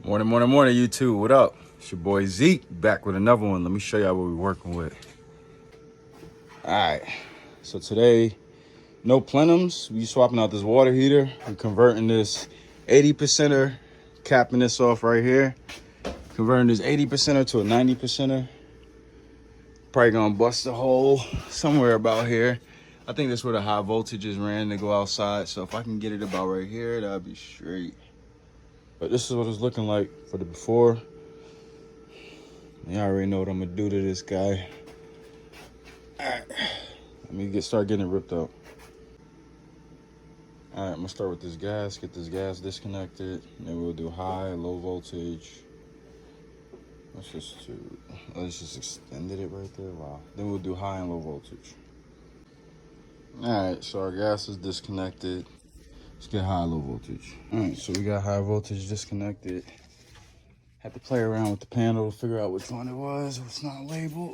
Morning, YouTube. What up? It's your boy Zeke, back with another one. Let me show y'all what we're working with. All right, so today, no plenums. We swapping out this water heater. We're converting this 80%er, capping this off right here. Converting this 80%er to a 90%er. Probably gonna bust a hole somewhere about here. I think that's where the high voltages ran to go outside. So if I can get it about right here, that'd be straight. But this is what it's looking like for the before. Y'all already know what I'm gonna do to this guy. All right, let me start getting it ripped out. All right, I'm gonna start with this gas, get this gas disconnected. Then we'll do high, low voltage. Let's just extended it right there. Wow. Then we'll do high and low voltage. All right, so our gas is disconnected. Let's get high, low voltage. All right, so we got high voltage disconnected. Had to play around with the panel to figure out which one it was. It's not labeled,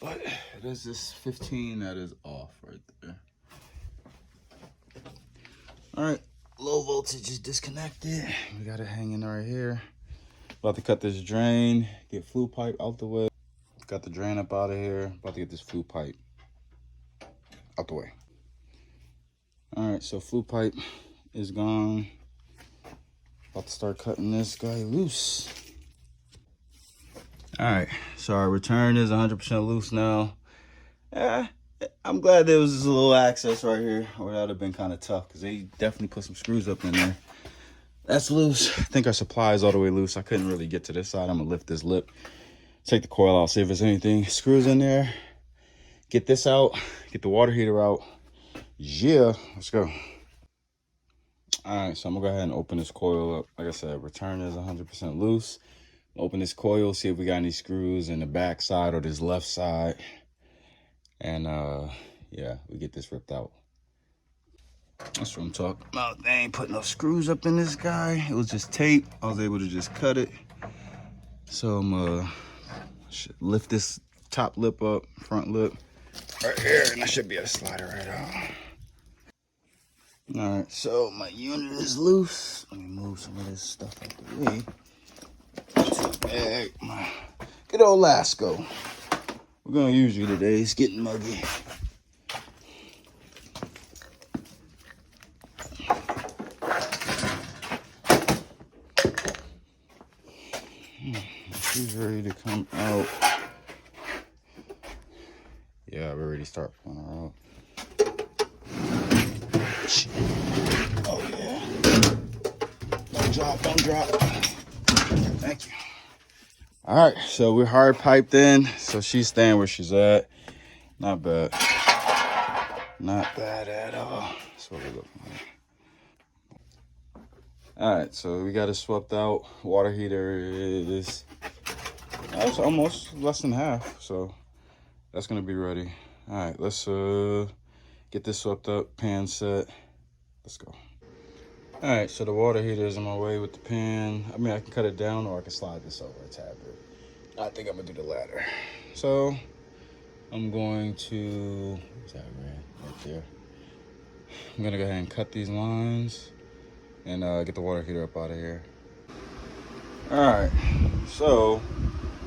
but it is this 15 that is off right there. All right, low voltage is disconnected. We got it hanging right here. About to cut this drain, get flue pipe out the way. Got the drain up out of here. About to get this flue pipe out the way. All right, so flue pipe is gone. About to start cutting this guy loose. All right, so our return is 100% loose now. I'm glad there was this little access right here, or that would have been kind of tough because they definitely put some screws up in there. That's loose. I think our supply is all the way loose. I couldn't really get to this side. I'm gonna lift this lip, take the coil out, see if there's anything screws in there. Get this out, get the water heater out. Yeah, let's go. All right, so I'm gonna go ahead and open this coil up. Like I said, return is 100% loose. Open this coil, see if we got any screws in the back side or this left side. And yeah, we get this ripped out. That's what I'm talking about. They ain't put no screws up in this guy. It was just tape. I was able to just cut it. So I'm should lift this top lip up, front lip right here, and I should be able to slide it right out. All right, so my unit is loose. Let me move some of this stuff out the way. Hey, my good old Lasco. We're gonna use you today. It's getting muggy. She's ready to come out. Yeah, we're ready to start pulling her out. Oh yeah. Don't drop. Thank you. All right, so we're hard piped in, so she's staying where she's at. Not bad. Not bad at all. That's what we're looking like. All right, so we got it swapped out. Water heater is almost less than half, so that's gonna be ready. All right, let's get this swept up, pan set. Let's go. All right, so the water heater is on my way with the pan. I mean, I can cut it down or I can slide this over a tad bit. I think I'm gonna do the latter. So I'm going to, what's that right there? I'm gonna go ahead and cut these lines and get the water heater up out of here. All right, so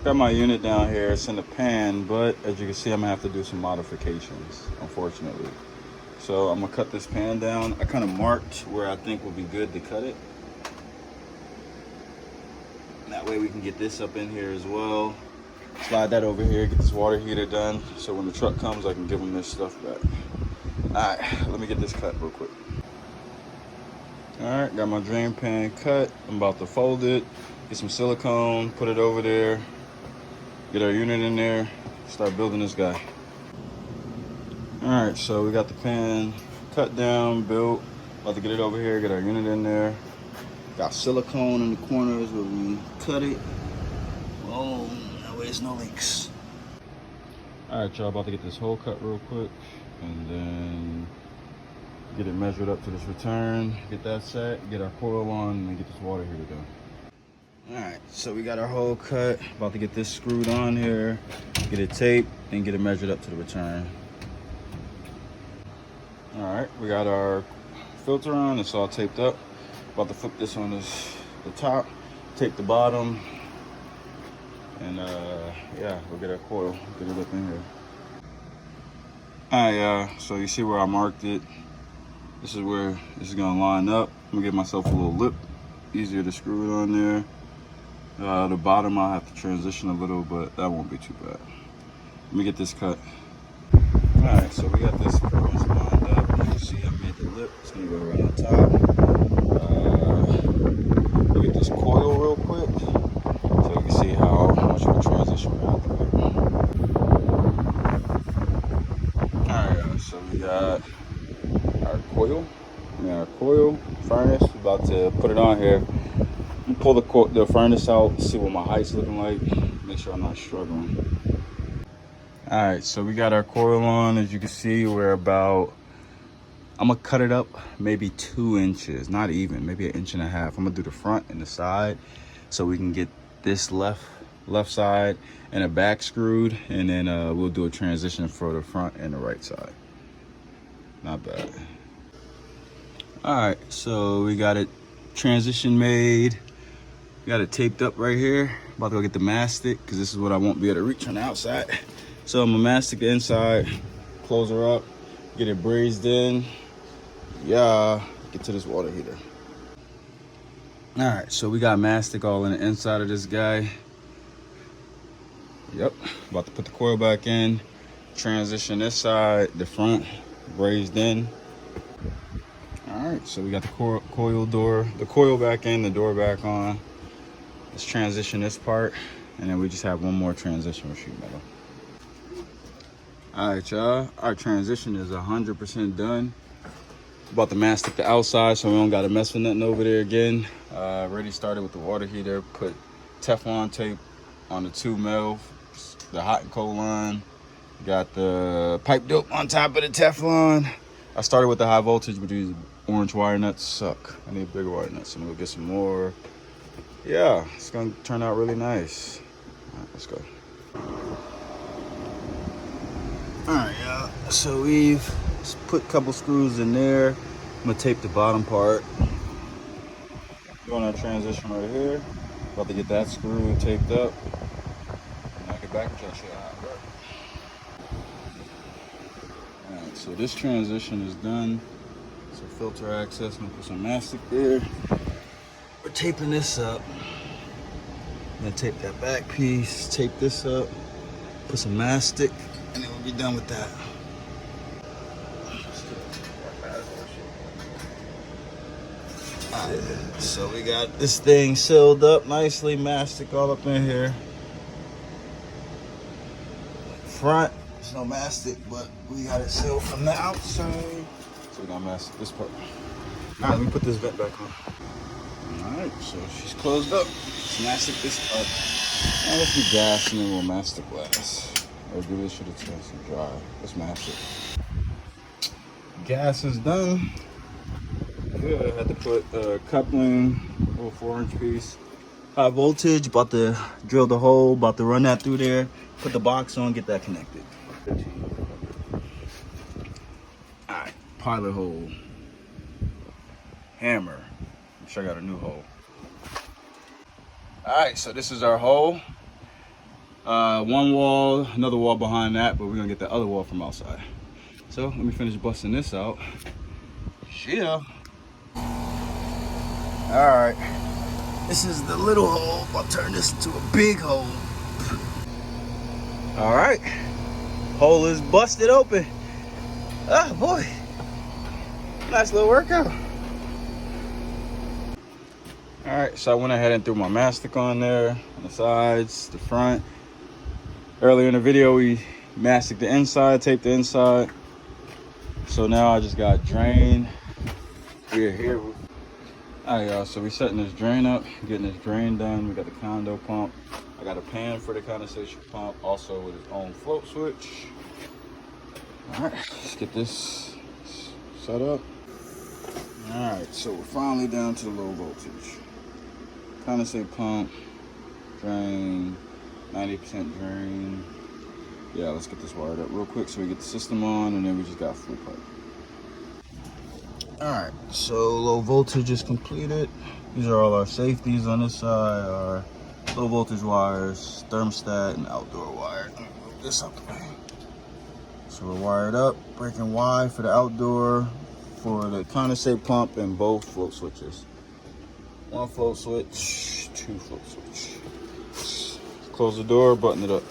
got my unit down here. It's in the pan, but as you can see, I'm gonna have to do some modifications, unfortunately. So I'm gonna cut this pan down. I kind of marked where I think would be good to cut it. That way we can get this up in here as well. Slide that over here, get this water heater done. So when the truck comes, I can give them this stuff back. All right, let me get this cut real quick. All right, got my drain pan cut. I'm about to fold it, get some silicone, put it over there, get our unit in there, start building this guy. All right, so we got the pan cut down, built. About to get it over here, get our unit in there. Got silicone in the corners where we cut it. Oh, that way there's no leaks. All right, y'all, about to get this hole cut real quick and then get it measured up to this return, get that set, get our coil on, and get this water heater done. All right, so we got our hole cut. About to get this screwed on here, get it taped, and get it measured up to the return. All right, we got our filter on, it's all taped up. About to flip this on the top, tape the bottom, and yeah, we'll get our coil, get it up in here. Alright, so you see where I marked it. This is where this is gonna line up. I'm gonna give myself a little lip, easier to screw it on there. The bottom I'll have to transition a little, but that won't be too bad. Let me get this cut. Alright, so we got this pretty much lined up. You can see I made the lip. It's gonna go right on top. Let me get this coil real quick so you can see how much of a transition we're out there. Alright, so we got our coil furnace. About to put it on here. Pull the furnace out, see what my height's looking like, make sure I'm not struggling. Alright, so we got our coil on. As you can see, we're about, I'm gonna cut it up maybe 2 inches, not even, maybe 1.5 inches. I'm gonna do the front and the side so we can get this left side and the back screwed, and then we'll do a transition for the front and the right side. Not bad. Alright, so we got it transition made. Got it taped up right here. About to go get the mastic because this is what I won't be able to reach on the outside. So I'm gonna mastic the inside, close her up, get it brazed in. Yeah, get to this water heater. All right, so we got mastic all in the inside of this guy. Yep, about to put the coil back in, transition this side, the front, brazed in. All right, so we got the coil back in, the door back on. Let's transition this part, and then we just have one more transition with sheet metal. All right, y'all, our transition is 100% done. About to mastic the outside so we don't gotta mess with nothing over there again. Already started with the water heater, put Teflon tape on the 2 mil, the hot and cold line. Got the pipe dope on top of the Teflon. I started with the high voltage, but these orange wire nuts suck. I need bigger wire nuts, so I'm gonna get some more. Yeah, it's gonna turn out really nice. All right, let's go. All right, y'all. So we've put a couple screws in there. I'm gonna tape the bottom part. Doing our transition right here. About to get that screw taped up. Knock it back and try to show you how it works. All right, so this transition is done. So filter access, I'm gonna put some mastic there. We're taping this up. I'm gonna tape that back piece, tape this up, put some mastic, and then we'll be done with that. Alright, so we got this thing sealed up nicely, mastic all up in here. Front, there's no mastic, but we got it sealed from the outside. So we're gonna mastic this part. Alright, let me put this vent back on. Alright, so she's closed up. Let's mastic this part. Now let's do gas and then we'll mastic glass. Or give this shit a chance to dry. Let's mash it. Gas is done. Good. I had to put coupling, a little 4-inch piece. High voltage, about to drill the hole, about to run that through there. Put the box on, get that connected. Alright, pilot hole. Hammer. I'm sure I got a new hole. Alright, so this is our hole. One wall, another wall behind that, but we're gonna get the other wall from outside. So let me finish busting this out. Yeah. Alright. This is the little hole. I'll turn this into a big hole. Alright. Hole is busted open. Oh boy. Nice little workout. Alright, so I went ahead and threw my mastic on there, on the sides, the front. Earlier in the video, we mastic the inside, taped the inside. So now I just got drain. We're here. Alright, y'all, so we're setting this drain up, getting this drain done. We got the condo pump. I got a pan for the condensation pump, also with its own float switch. Alright, let's get this set up. Alright, so we're finally down to the low voltage. Condensate pump, drain, 90% drain. Yeah, let's get this wired up real quick so we get the system on, and then we just got full pipe. All right, so low voltage is completed. These are all our safeties on this side, our low voltage wires, thermostat, and outdoor wire. Let me move this out the way. So we're wired up, breaking Y for the outdoor, for the condensate pump, and both float switches. One float switch, two float switch. Close the door, button it up.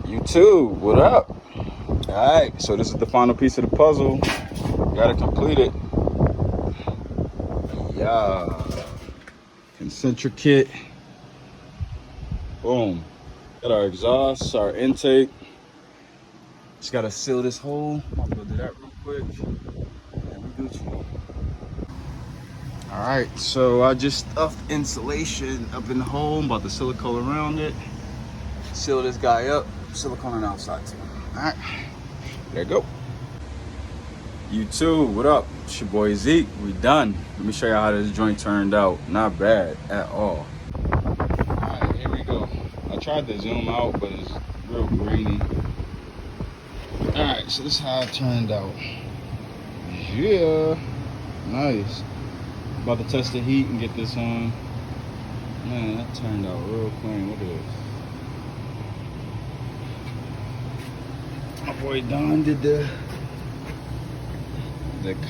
You too, what up? All right, so this is the final piece of the puzzle. Gotta complete it. Yeah. Concentric kit. Boom. Got our exhaust, our intake. Just gotta seal this hole. I'm gonna do that real quick. And we Gucci. All right, so I just stuffed insulation up in the hole. I'm about to silicone around it. Seal this guy up. Silicone on the outside too. All right, there you go. You too, what up? It's your boy Zeke, we done. Let me show you how this joint turned out. Not bad at all. Alright, here we go. I tried to zoom out, but it's real grainy. Alright, so this is how it turned out. Yeah, nice. About to test the heat and get this on. Man, that turned out real clean. Look at this. My boy Don did the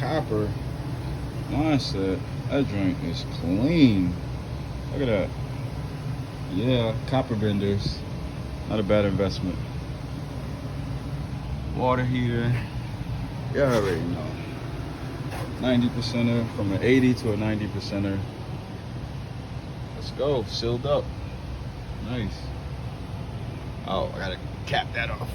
copper mindset. That joint is clean. Look at that. Yeah, copper benders. Not a bad investment. Water heater. You already know. 90%er from an 80 to a 90%er. Let's go. Sealed up. Nice. Oh, I gotta cap that off.